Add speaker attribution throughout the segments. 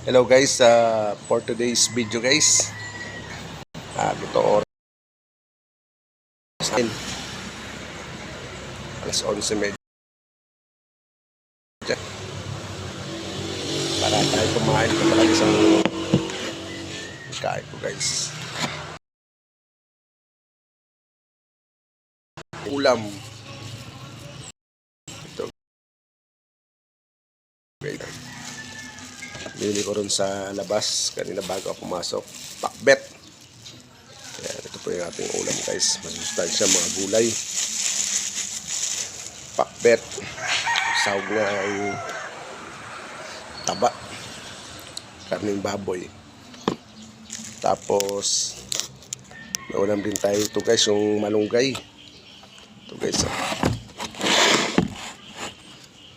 Speaker 1: Hello guys, for today's video guys, ito oras natin, alas 11:30 para tayo kumain ko talaga isang kain ko guys. Ulam. Ito guys. Binili ko rin sa labas kanina bago ako pumasok. Pakbet. Ayan, ito po yung ating ulam guys. Masustansya mga gulay. Pakbet. Sahog na ay taba. Karning baboy. Tapos may ulam din tayo ito guys, yung malunggay. Ito guys, oh.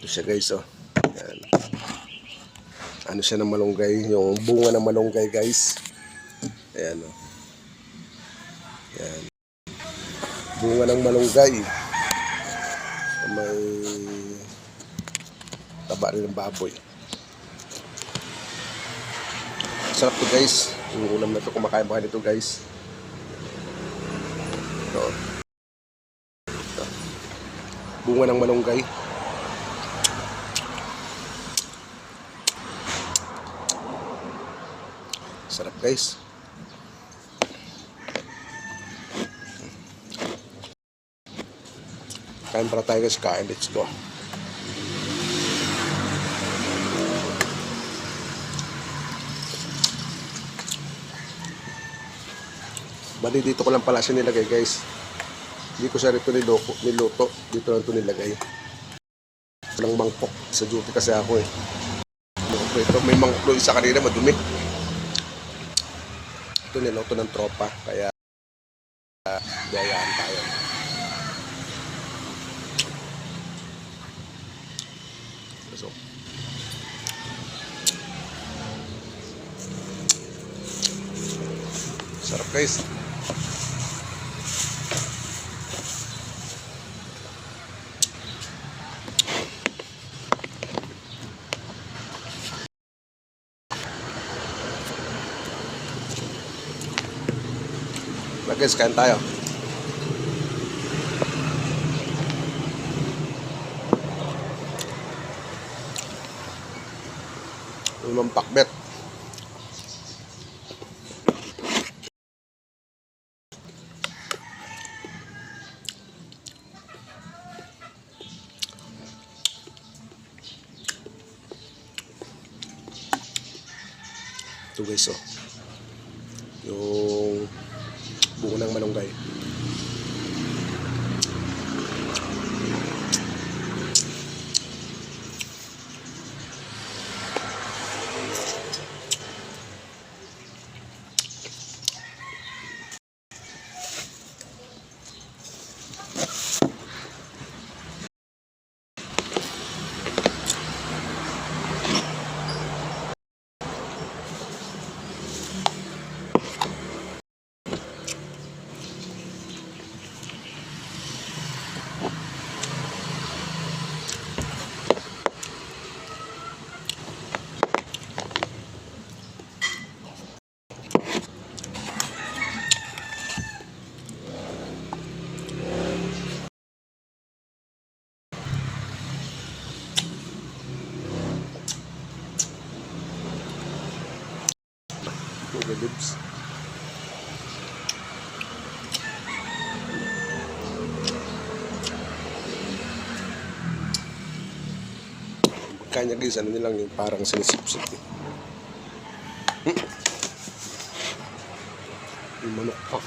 Speaker 1: Ito siya guys, oh. Ayan. Ano siya ng malunggay, yung bunga ng malunggay guys. Ayan, oh. Ayan. Bunga ng malunggay. May taba rin ng baboy. Sarap to guys. Yung ulam na to, kumakain ba nito guys? Ito. Ito. Bunga ng malunggay. Sarap guys. Kain para tayo guys, kain. Let's go. Bali dito ko lang pala siya nilagay guys. Hindi ko siya rito niluto. Dito lang ito nilagay. Walang mangkok. Sa duty kasi ako eh. Ito, may mangkok isa kanina madumi. Ito niluto ng tropa. Kaya biyayaan tayo. So, sarap guys. Guys, kain tayo. Limang pakbet. Ito guys, oh. Yung buo ng malunggay. Sugar lips. Kanya guys, ano nilang yung parang sinisip-sip eh. Yung manok pa.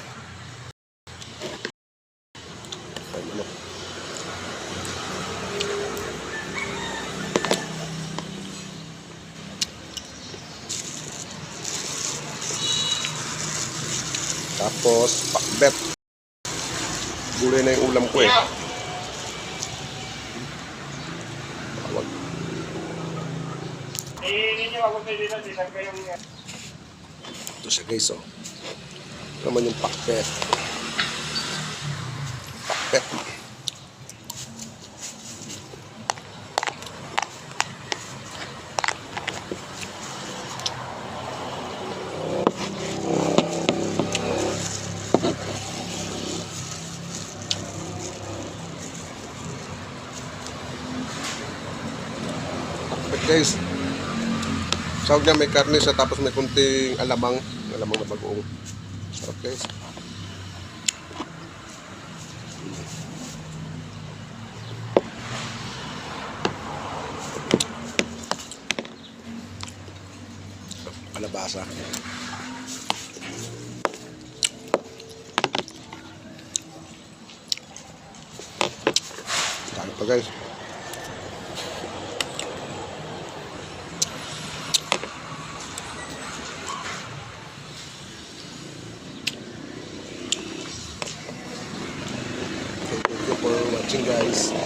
Speaker 1: Ay, manok. Tapos, pakbet. Gulay na yung ulam ko eh. Tawag. Ito siya guys, oh. Ito naman yung pakbet. Pakbet. Guys, sahog niya may karne siya tapos may kunting alamang na bagoong. Sarap guys. Kalabasa. Kain pa guys. Thank you for watching guys.